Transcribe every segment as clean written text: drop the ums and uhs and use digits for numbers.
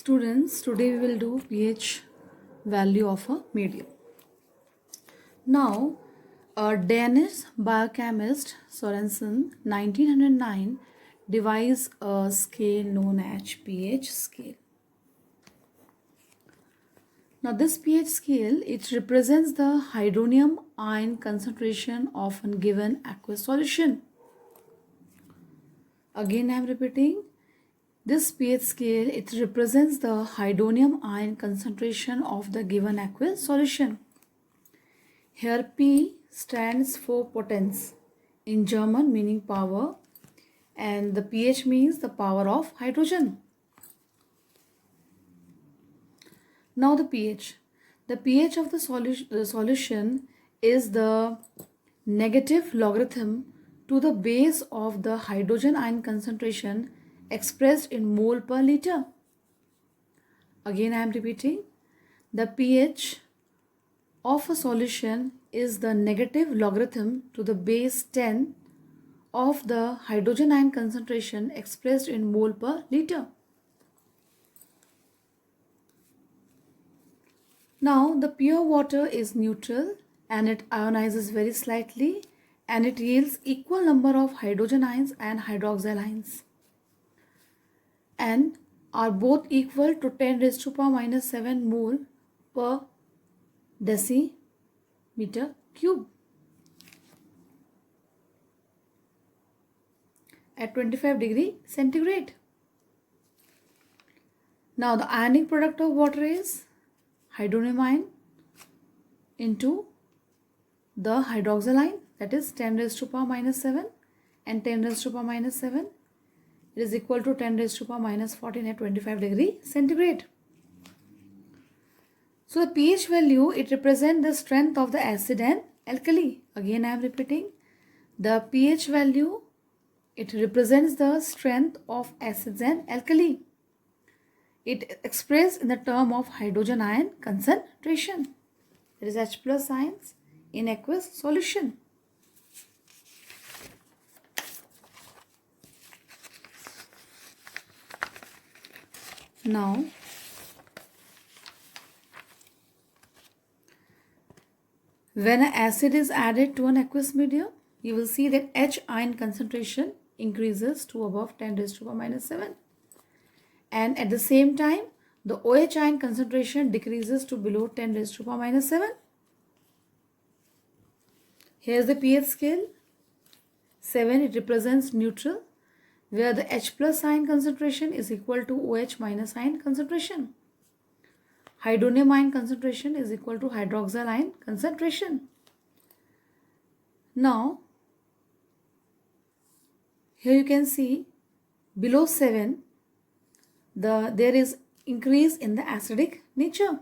Students, today we will do pH value of a medium. Now, a Danish biochemist Sorensen 1909 devised a scale known as pH scale. Now this pH scale, it represents the hydronium ion concentration of a given aqueous solution. Again I am repeating, this pH scale, it represents the hydronium ion concentration of the given aqueous solution. Here P stands for potence in German, meaning power, and the pH means the power of hydrogen. Now the pH. The pH of the solution is the negative logarithm to the base of the hydrogen ion concentration expressed in mole per liter. Again I am repeating, the pH of a solution is the negative logarithm to the base 10 of the hydrogen ion concentration expressed in mole per liter. Now the pure water is neutral and it ionizes very slightly and it yields equal number of hydrogen ions and hydroxyl ions and are both equal to 10 raised to power minus 7 mole per decimeter cube at 25 degree centigrade. Now the ionic product of water is hydronium ion into the hydroxyl ion, that is 10 raised to power minus 7 and 10 raised to power minus 7. It is equal to 10 raised to power minus 14 at 25 degree centigrade. So the pH value, it represents the strength of the acid and alkali. Again I am repeating, the pH value, it represents the strength of acids and alkali. It expressed in the term of hydrogen ion concentration. It is H plus ions in aqueous solution. Now, when an acid is added to an aqueous medium, you will see that H ion concentration increases to above 10 raised to power minus 7. And at the same time, the OH ion concentration decreases to below 10 raised to power minus 7. Here's the pH scale. 7, it represents neutral, where the H plus ion concentration is equal to OH minus ion concentration. Hydronium ion concentration is equal to hydroxyl ion concentration. Now, here you can see below 7, there is increase in the acidic nature,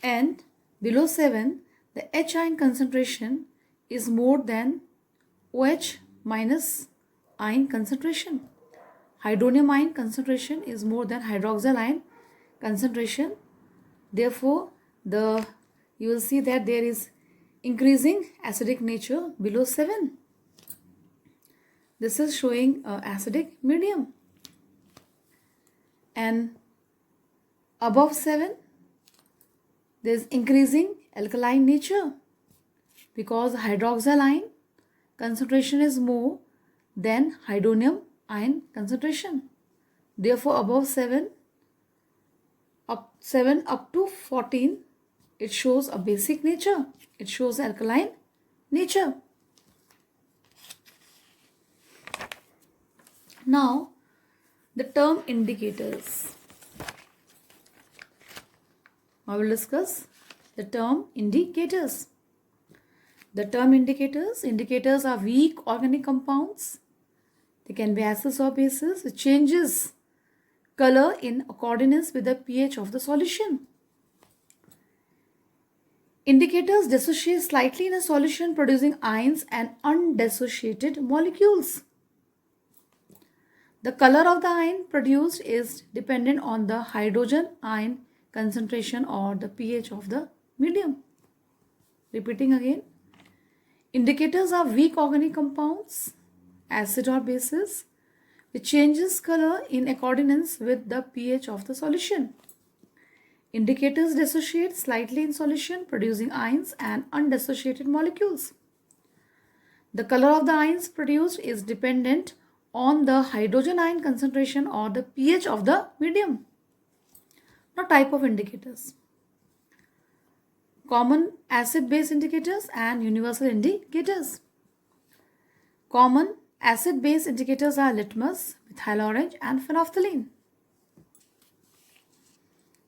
and below 7 the H ion concentration is more than OH minus ion concentration. Hydronium ion concentration is more than hydroxyl ion concentration. Therefore, you will see that there is increasing acidic nature below 7. This is showing acidic medium. And above 7, there is increasing alkaline nature because hydroxyl ion concentration is more than hydronium ion concentration. Therefore, above 7 up to 14, it shows a basic nature. It shows alkaline nature. Now, the term indicators. I will discuss the term indicators. The term indicators are weak organic compounds. They can be acids or bases. It changes color in accordance with the pH of the solution. Indicators dissociate slightly in a solution, producing ions and undissociated molecules. The color of the ion produced is dependent on the hydrogen ion concentration or the pH of the medium. Repeating again, indicators are weak organic compounds, acid or bases, which changes color in accordance with the pH of the solution. Indicators dissociate slightly in solution, producing ions and undissociated molecules. The color of the ions produced is dependent on the hydrogen ion concentration or the pH of the medium. Now, type of indicators: common acid-base indicators and universal indicators. Common acid-base indicators are litmus, methyl orange and phenolphthalein.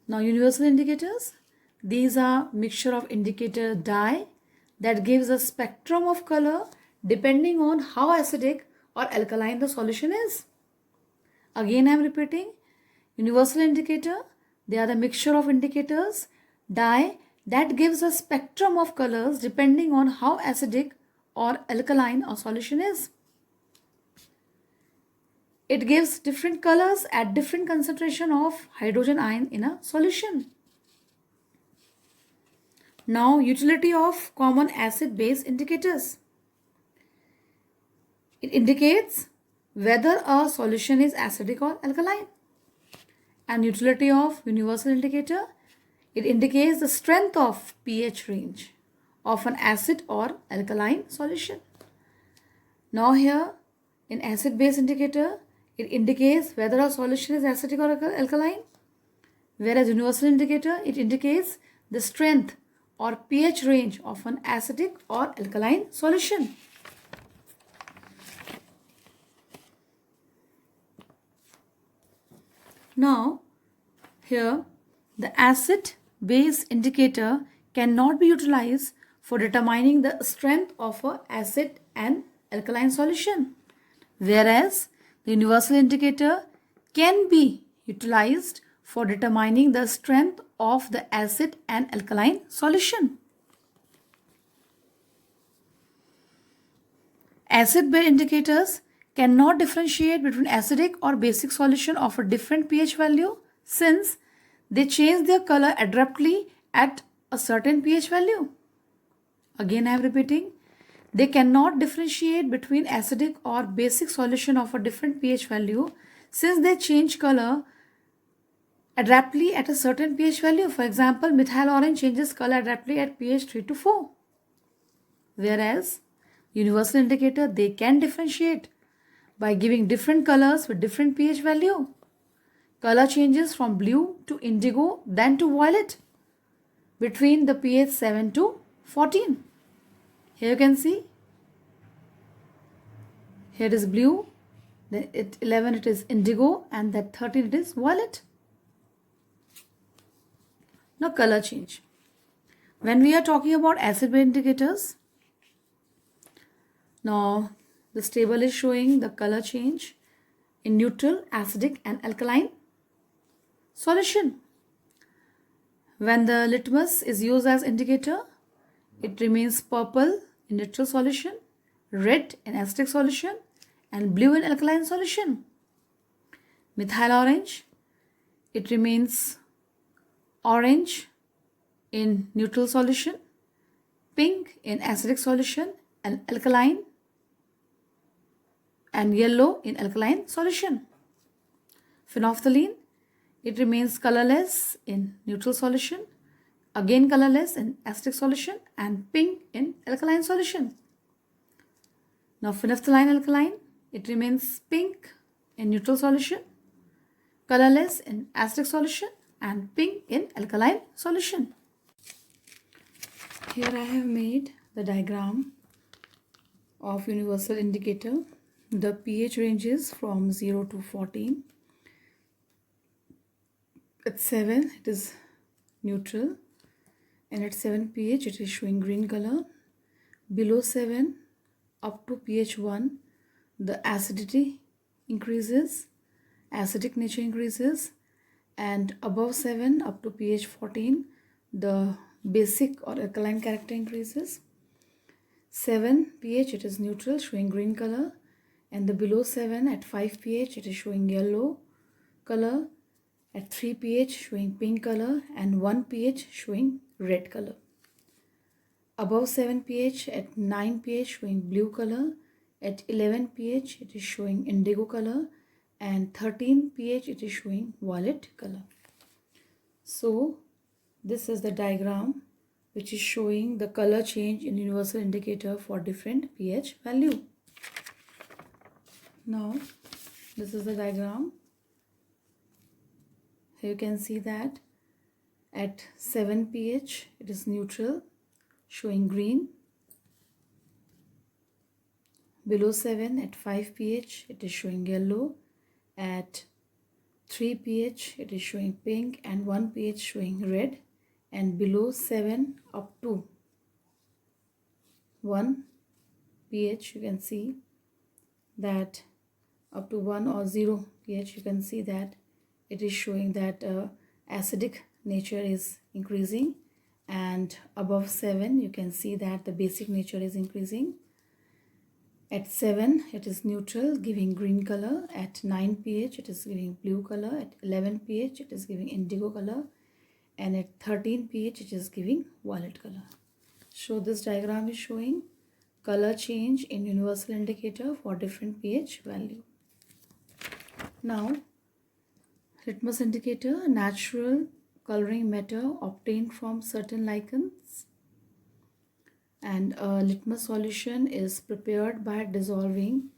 Now, universal indicators, these are mixture of indicator dye that gives a spectrum of color depending on how acidic or alkaline the solution is. Again, I am repeating, universal indicator, they are the mixture of indicators dye that gives a spectrum of colors depending on how acidic or alkaline a solution is. It gives different colors at different concentration of hydrogen ion in a solution. Now, utility of common acid-base indicators. It indicates whether a solution is acidic or alkaline. And utility of universal indicator, it indicates the strength of pH range of an acid or alkaline solution. Now here, in acid-base indicator, it indicates whether a solution is acidic or alkaline, whereas universal indicator, it indicates the strength or pH range of an acidic or alkaline solution. Now, here the acid-base indicator cannot be utilized for determining the strength of an acid and alkaline solution, whereas the universal indicator can be utilized for determining the strength of the acid and alkaline solution. Acid-base indicators cannot differentiate between acidic or basic solution of a different pH value since they change their color abruptly at a certain pH value. Again, I am repeating, they cannot differentiate between acidic or basic solution of a different pH value since they change color abruptly at a certain pH value. For example, methyl orange changes color abruptly at pH 3 to 4. Whereas universal indicator, they can differentiate by giving different colors with different pH value. Color changes from blue to indigo then to violet between the pH 7 to 14. Here you can see, here it is blue, then at 11 it is indigo, and that 13 it is violet. Now color change. When we are talking about acid-base indicators, now this table is showing the color change in neutral, acidic and alkaline solution. When the litmus is used as indicator, it remains purple in neutral solution, red in acidic solution and blue in alkaline solution. Methyl orange, it remains orange in neutral solution, pink in acidic solution and alkaline, and yellow in alkaline solution. Phenolphthalein, it remains colorless in neutral solution, again colorless in acidic solution and pink in alkaline solution. Now phenolphthalein alkaline, it remains pink in neutral solution, colorless in acidic solution and pink in alkaline solution. Here I have made the diagram of universal indicator. The pH ranges from 0 to 14. At 7 it is neutral, and at 7 pH it is showing green color. Below 7 up to pH 1 the acidity increases, acidic nature increases, and above 7 up to pH 14 the basic or alkaline character increases. 7 pH it is neutral, showing green color, and the below 7 at 5 pH it is showing yellow color, at 3 pH showing pink color, and 1 pH showing red color. Above 7 pH at 9 pH showing blue color, at 11 pH it is showing indigo color, and 13 pH it is showing violet color. So this is the diagram which is showing the color change in universal indicator for different pH value. Now this is the diagram. Here you can see that at 7 pH it is neutral, showing green. Below 7 at 5 pH it is showing yellow. At 3 pH it is showing pink, and 1 pH showing red. And below 7 up to 1 pH you can see that up to 1 or 0 pH you can see that it is showing that acidic nature is increasing, and above 7 you can see that the basic nature is increasing. At 7 it is neutral, giving green color. At 9 pH it is giving blue color. At 11 pH it is giving indigo color, and at 13 pH it is giving violet color. So this diagram is showing color change in universal indicator for different pH value. Now litmus indicator, natural coloring matter obtained from certain lichens, and a litmus solution is prepared by dissolving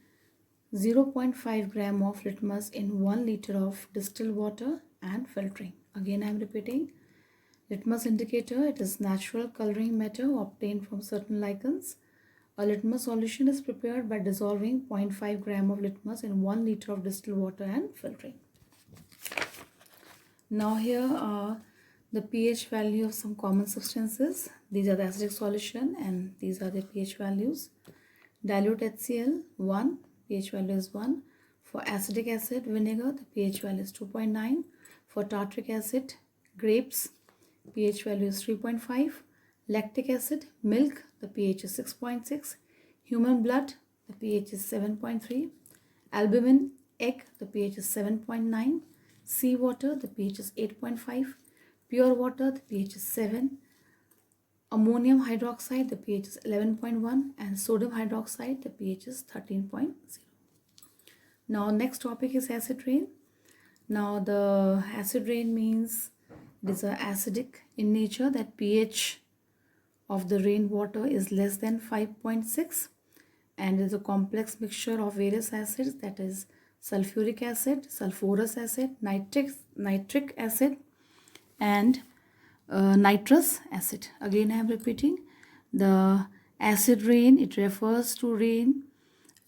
0.5 gram of litmus in 1 liter of distilled water and filtering. Again I am repeating, litmus indicator, it is natural coloring matter obtained from certain lichens. A litmus solution is prepared by dissolving 0.5 gram of litmus in 1 liter of distilled water and filtering. Now here are the pH value of some common substances. These are the acidic solution and these are the pH values. Dilute HCl 1, pH value is 1. For acetic acid vinegar, the pH value is 2.9. For tartaric acid grapes, pH value is 3.5. Lactic acid milk, the pH is 6.6. Human blood, the pH is 7.3. Albumin egg, the pH is 7.9. Sea water, the pH is 8.5. Pure water, the pH is 7. Ammonium hydroxide, the pH is 11.1. And sodium hydroxide, the pH is 13.0. Now next topic is acid rain. Now the acid rain means it is acidic in nature, that pH of the rainwater is less than 5.6, and is a complex mixture of various acids, that is sulfuric acid, sulfurous acid, nitric acid, and nitrous acid. Again I am repeating, the acid rain, it refers to rain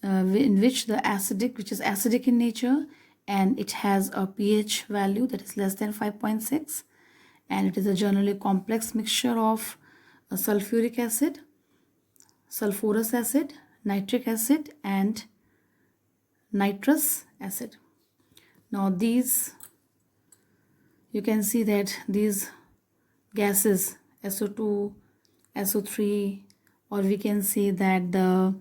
in which which is acidic in nature, and it has a pH value that is less than 5.6, and it is a generally complex mixture of sulfuric acid, sulfurous acid, nitric acid, and nitrous acid. Now these, you can see that these gases SO2, SO3, or we can say that the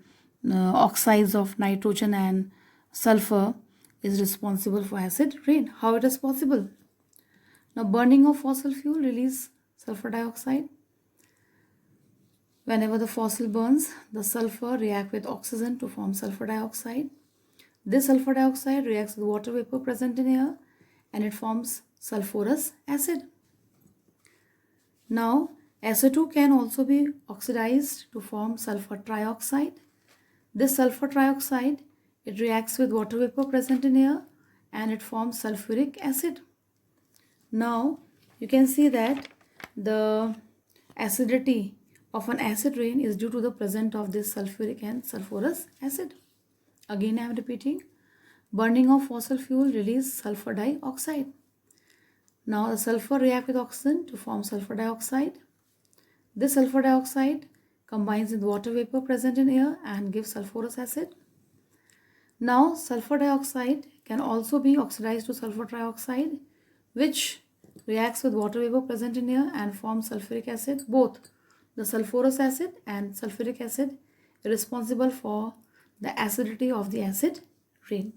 oxides of nitrogen and sulfur is responsible for acid rain. How it is possible? Now burning of fossil fuel release sulfur dioxide. Whenever the fossil burns, the sulfur reacts with oxygen to form sulfur dioxide. This sulfur dioxide reacts with water vapor present in air and it forms sulfurous acid. Now SO2 can also be oxidized to form sulfur trioxide. This sulfur trioxide, it reacts with water vapor present in air and it forms sulfuric acid. Now you can see that the acidity of an acid rain is due to the presence of this sulfuric and sulfurous acid. Again I am repeating, burning of fossil fuel release sulfur dioxide. Now the sulfur reacts with oxygen to form sulfur dioxide. This sulfur dioxide combines with water vapor present in air and gives sulfurous acid. Now sulfur dioxide can also be oxidized to sulfur trioxide, which reacts with water vapor present in air and forms sulfuric acid. Both the sulfurous acid and sulfuric acid are responsible for the acidity of the acid rain.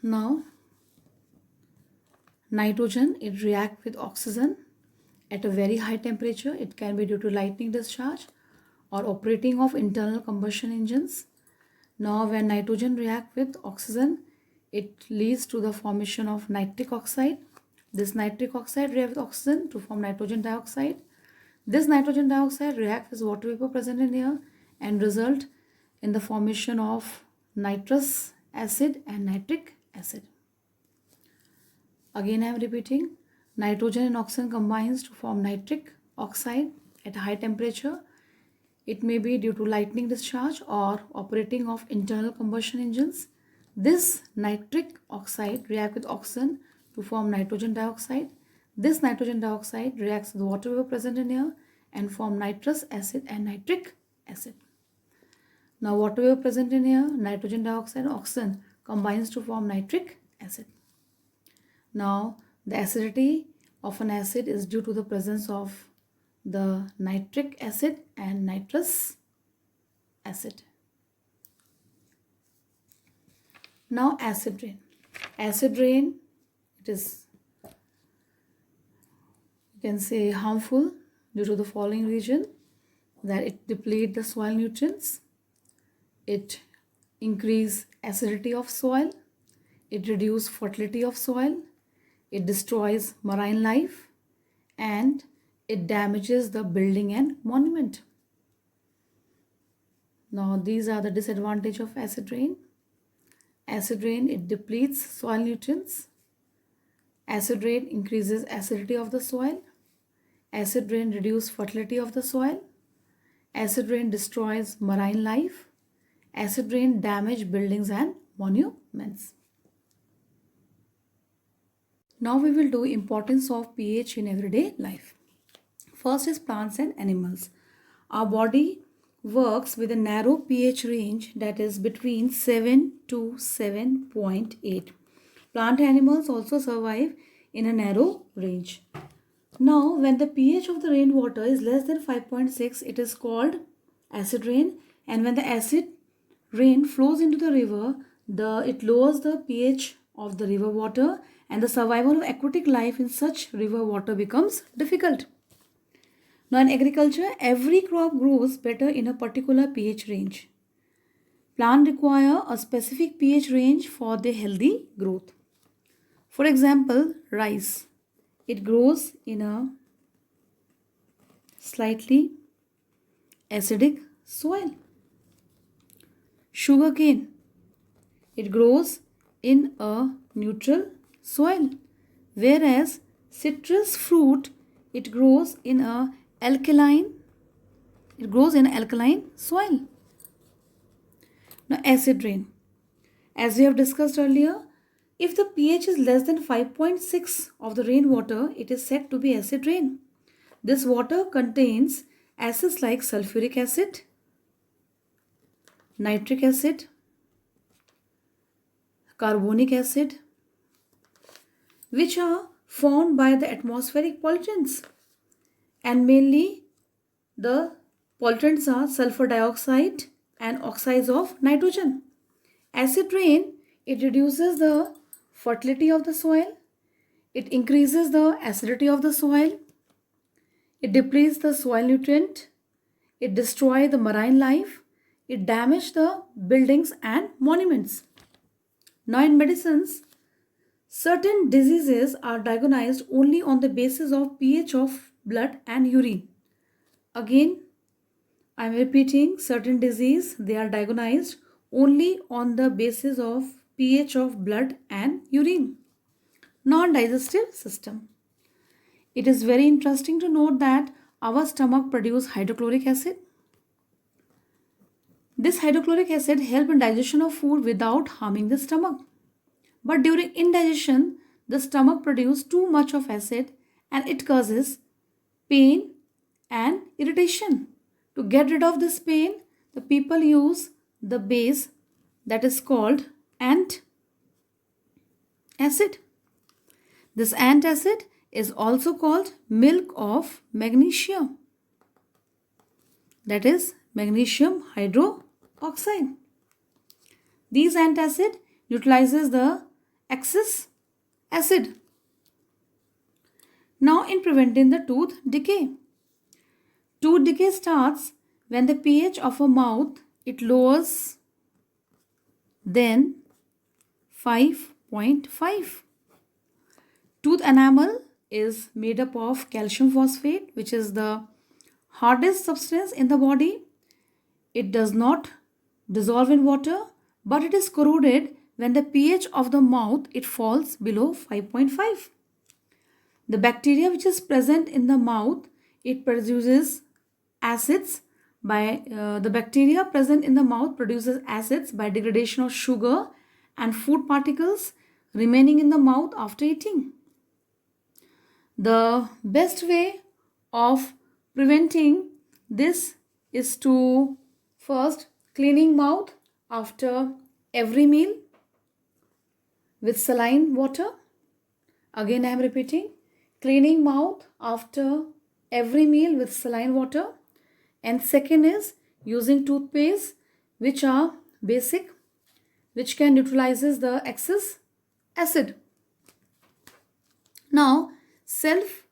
Now nitrogen, it reacts with oxygen at a very high temperature. It can be due to lightning discharge or operating of internal combustion engines. Now, when nitrogen react with oxygen, it leads to the formation of nitric oxide. This nitric oxide reacts with oxygen to form nitrogen dioxide. This nitrogen dioxide reacts with water vapor present in air and result in the formation of nitrous acid and nitric acid. Again I am repeating, nitrogen and oxygen combines to form nitric oxide at high temperature. It may be due to lightning discharge or operating of internal combustion engines. This nitric oxide reacts with oxygen to form nitrogen dioxide. This nitrogen dioxide reacts with water vapor present in air and form nitrous acid and nitric acid. Now water vapor present in air, nitrogen dioxide and oxygen combines to form nitric acid. Now the acidity of an acid is due to the presence of the nitric acid and nitrous acid. Now acid rain. Acid rain, it is, you can say, harmful due to the following reason: that it depletes the soil nutrients, it increase acidity of soil, it reduce fertility of soil, it destroys marine life, and it damages the building and monument. Now these are the disadvantages of acid rain. Acid rain, it depletes soil nutrients. Acid rain increases acidity of the soil. Acid rain reduces fertility of the soil. Acid rain destroys marine life. Acid rain damages buildings and monuments. Now we will do importance of pH in everyday life. First is plants and animals. Our body works with a narrow pH range, that is between 7 to 7.8. Plant animals also survive in a narrow range. Now when the pH of the rainwater is less than 5.6, it is called acid rain, and when the acid rain flows into the river, it lowers the pH of the river water, and the survival of aquatic life in such river water becomes difficult. Now in agriculture, every crop grows better in a particular pH range. Plants require a specific pH range for their healthy growth. For example, rice. It grows in a slightly acidic soil. Sugarcane. It grows in a neutral soil. Whereas citrus fruit, it grows in alkaline soil. Now acid rain. As we have discussed earlier, if the pH is less than 5.6 of the rainwater, it is said to be acid rain. This water contains acids like sulfuric acid, nitric acid, carbonic acid, which are formed by the atmospheric pollutants, and mainly the pollutants are sulfur dioxide and oxides of nitrogen. Acid rain, it reduces the fertility of the soil, it increases the acidity of the soil, it depletes the soil nutrient, it destroys the marine life, it damages the buildings and monuments. Now in medicines, certain diseases are diagnosed only on the basis of pH of blood and urine. Again, I am repeating, certain diseases, they are diagnosed only on the basis of pH of blood and urine. Non-digestive system. It is very interesting to note that our stomach produces hydrochloric acid. This hydrochloric acid helps in digestion of food without harming the stomach. But during indigestion, the stomach produces too much of acid and it causes pain and irritation. To get rid of this pain, the people use the base that is called antacid. This antacid is also called milk of magnesia, that is magnesium hydroxide. These antacid neutralizes the excess acid. Now in preventing the tooth decay. Tooth decay starts when the pH of a mouth it lowers than 5.5. Tooth enamel is made up of calcium phosphate, which is the hardest substance in the body. It does not dissolve in water, but it is corroded when the pH of the mouth it falls below 5.5. The bacteria which is present in the mouth it produces acids by the bacteria present in the mouth produces acids by degradation of sugar and food particles remaining in the mouth after eating. The best way of preventing this is to first cleaning mouth after every meal with saline water. Again I am repeating, cleaning mouth after every meal with saline water. And second is using toothpaste which are basic, which can neutralizes the excess acid. Now self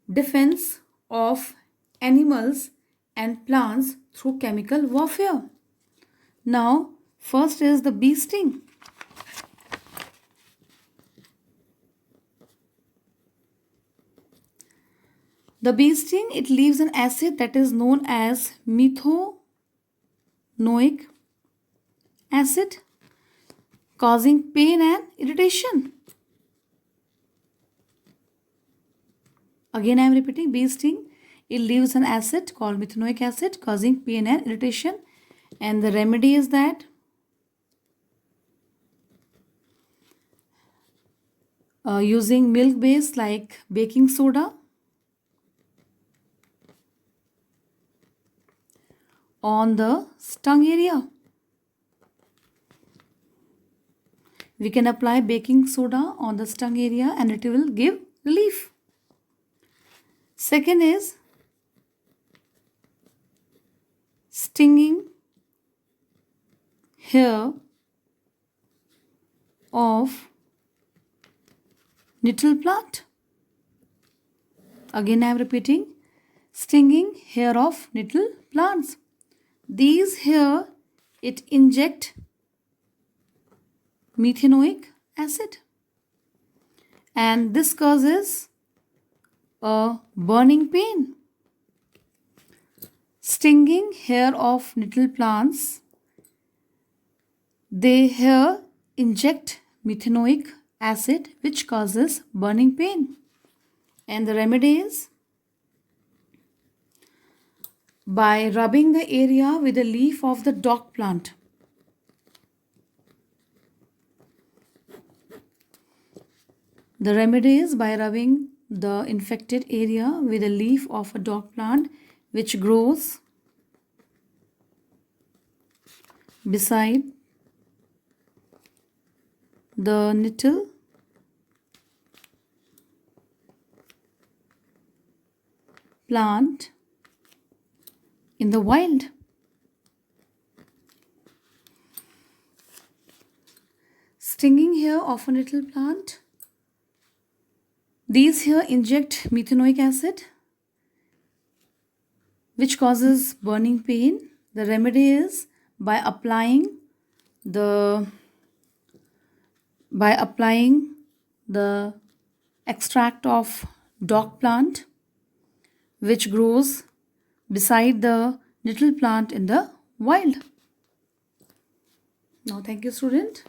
defense of animals and plants through chemical warfare. Now first is the bee sting. The bee sting, it leaves an acid that is known as methanoic acid, causing pain and irritation. Again I am repeating, bee sting, it leaves an acid called methanoic acid causing pain and irritation. And the remedy is that using milk base like baking soda on the stung area. We can apply baking soda on the stung area and it will give relief. Second is stinging hair of nettle plant. Again I am repeating, stinging hair of nettle plants. These hair it inject methanoic acid and this causes a burning pain. Stinging hair of nettle plants, they here inject methanoic acid which causes burning pain. And the remedy is by rubbing the area with the leaf of the dock plant. The remedy is by rubbing the infected area with a leaf of a dock plant which grows beside the nettle plant in the wild. Stinging hair of a nettle plant. These here inject methanoic acid which causes burning pain. The remedy is by applying the extract of dock plant which grows beside the nettle plant in the wild. Now thank you student.